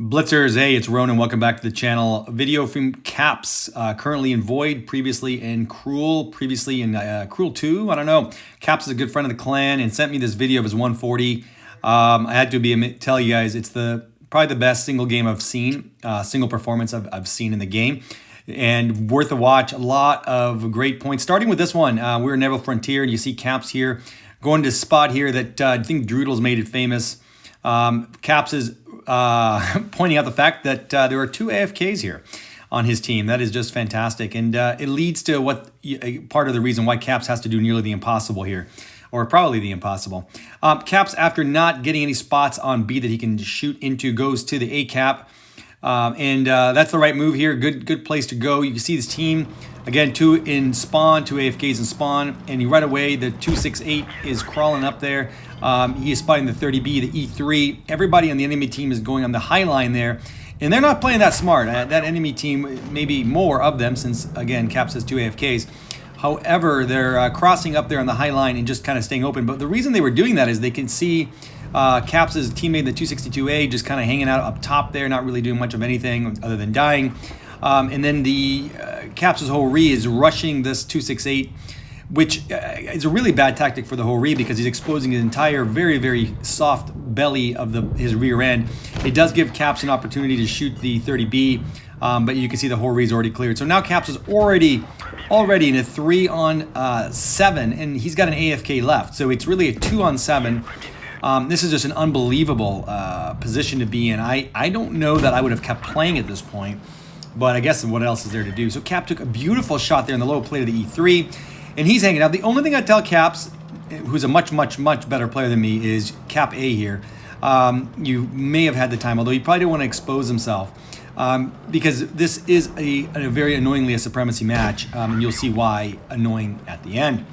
Blitzers, hey, it's Ronan. Welcome back to the channel. Video from Caps, currently in Void, previously in Cruel, previously in Cruel 2. I don't know. Caps is a good friend of the clan and sent me this video of his 140. I had to tell you guys it's probably the best single game I've seen, single performance I've seen in the game, and worth a watch. A lot of great points. Starting with this one, we're in Neville Frontier, and you see Caps here going to a spot here that I think Droodle's made it famous. Caps is pointing out the fact that there are 2 AFKs here on his team. That is just fantastic, and it leads to part of the reason why Caps has to do nearly the impossible here, or probably the impossible. Caps, after not getting any spots on B that he can shoot into, goes to the A cap, and that's the right move here. Good place to go. You can see this team again, 2 in spawn, 2 AFKs in spawn, and right away the 268 is crawling up there. He is spotting the 30B, the E3. Everybody on the enemy team is going on the high line there, and they're not playing that smart. That enemy team, maybe more of them, since again Caps has 2 AFKs. However, they're crossing up there on the high line and just kind of staying open. But the reason they were doing that is they can see Caps' teammate, the 262A, just kind of hanging out up top there, not really doing much of anything other than dying. And then the Caps' whole re is rushing this 268, which is a really bad tactic for the whole re because he's exposing his entire very, very soft belly of his rear end. It does give Caps an opportunity to shoot the 30B, but you can see the whole re is already cleared. So now Caps is already in a 3-on-7, and he's got an AFK left. So it's really a 2-on-7. This is just an unbelievable position to be in. I don't know that I would have kept playing at this point, but I guess what else is there to do? So Cap took a beautiful shot there in the low plate of the E3, and he's hanging out. The only thing I tell Caps, who's a much better player than me, is Cap A here. You may have had the time, although he probably didn't want to expose himself, because this is a very annoyingly a supremacy match, and you'll see why annoying at the end.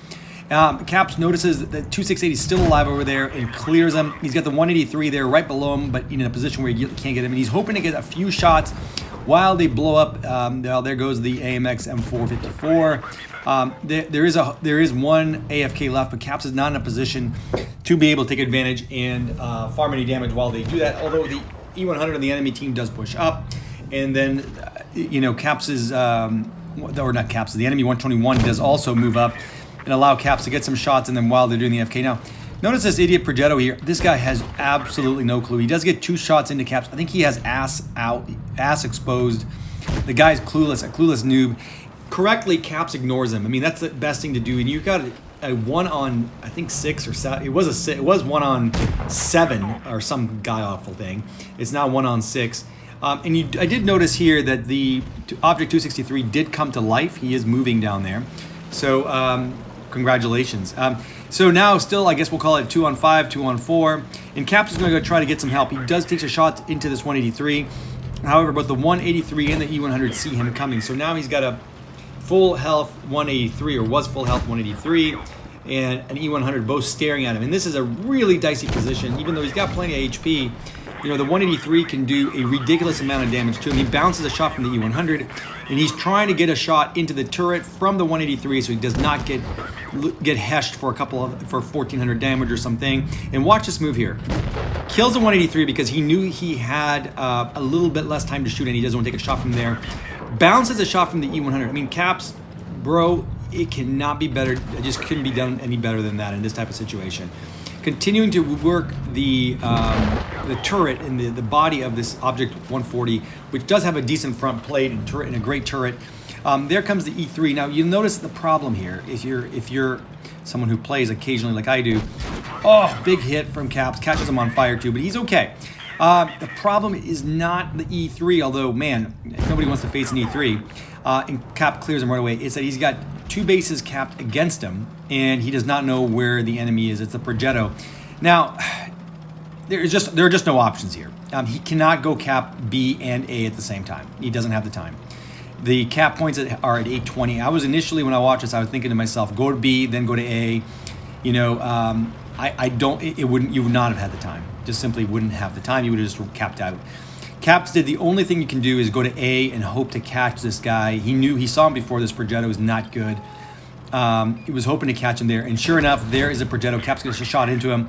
Caps notices that 268 is still alive over there and clears him. He's got the 183 there right below him, but in a position where you can't get him, and he's hoping to get a few shots while they blow up. There goes the AMX M454. There is one AFK left, but Caps is not in a position to be able to take advantage and farm any damage while they do that. Although the E100 on the enemy team does push up, and then Caps is or not Caps, the enemy 121 does also move up and allow Caps to get some shots, and then while they're doing the AFK now. Notice this idiot Progetto here. This guy has absolutely no clue. He does get 2 shots into Caps. I think he has ass out, ass exposed. The guy's clueless, a clueless noob. Correctly, Caps ignores him. I mean, that's the best thing to do. And you've got a 1-on, I think 6 or 7. It was 1-on-7 or some guy awful thing. It's now 1-on-6. And I did notice here that the Object 263 did come to life. He is moving down there. So congratulations. So now still, I guess we'll call it 2-on-5, 2-on-4. And Caps is going to go try to get some help. He does take a shot into this 183. However, both the 183 and the E100 see him coming. So now he's got a full health 183, or was full health 183, and an E100 both staring at him. And this is a really dicey position. Even though he's got plenty of HP, the 183 can do a ridiculous amount of damage to him. He bounces a shot from the E100, and he's trying to get a shot into the turret from the 183 so he does not get heshed for 1,400 damage or something. And watch this move here. Kills the 183 because he knew he had a little bit less time to shoot, and he doesn't want to take a shot from there. Bounces a shot from the E100. I mean, Caps, bro, it cannot be better. It just couldn't be done any better than that in this type of situation. Continuing to work the turret and the body of this Object 140, which does have a decent front plate and turret and a great turret. There comes the E3. Now you'll notice the problem here if you're someone who plays occasionally like I do. Oh, big hit from Caps, catches him on fire too, but he's okay. The problem is not the E3, although man, nobody wants to face an E3. And Cap clears him right away. It's that he's got 2 bases capped against him, and he does not know where the enemy is. It's the Progetto. Now, there are just no options here. He cannot go cap B and A at the same time. He doesn't have the time. The cap points are at 820. I was initially, when I watched this, I was thinking to myself, go to B, then go to A. You would not have had the time. Just simply wouldn't have the time. You would have just capped out. Caps did the only thing you can do is go to A and hope to catch this guy. He saw him before. This Progetto is not good. He was hoping to catch him there, and sure enough, there is a Progetto. Caps gets a shot into him.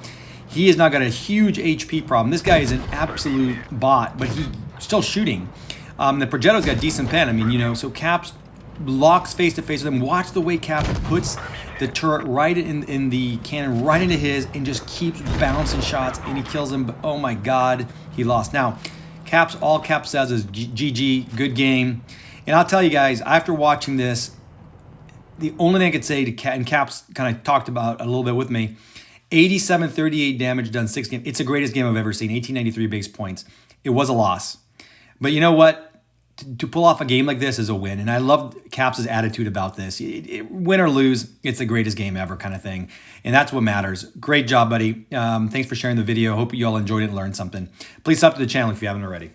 He has now got a huge HP problem. This guy is an absolute bot, but still shooting. The Progetto's got decent pen. I mean, you know, so Caps locks face to face with him. Watch the way Cap puts the turret right in the cannon, right into his, and just keeps bouncing shots, and he kills him. But oh my God, he lost. Now, Caps, all Cap says is GG, good game. And I'll tell you guys, after watching this, the only thing I could say to and Caps kind of talked about a little bit with me, 87, 38 damage done 6 games. It's the greatest game I've ever seen, 1893 base points. It was a loss. But you know what? To pull off a game like this is a win. And I love Caps' attitude about this. Win or lose, it's the greatest game ever kind of thing. And that's what matters. Great job, buddy. Thanks for sharing the video. Hope you all enjoyed it and learned something. Please sub to the channel if you haven't already.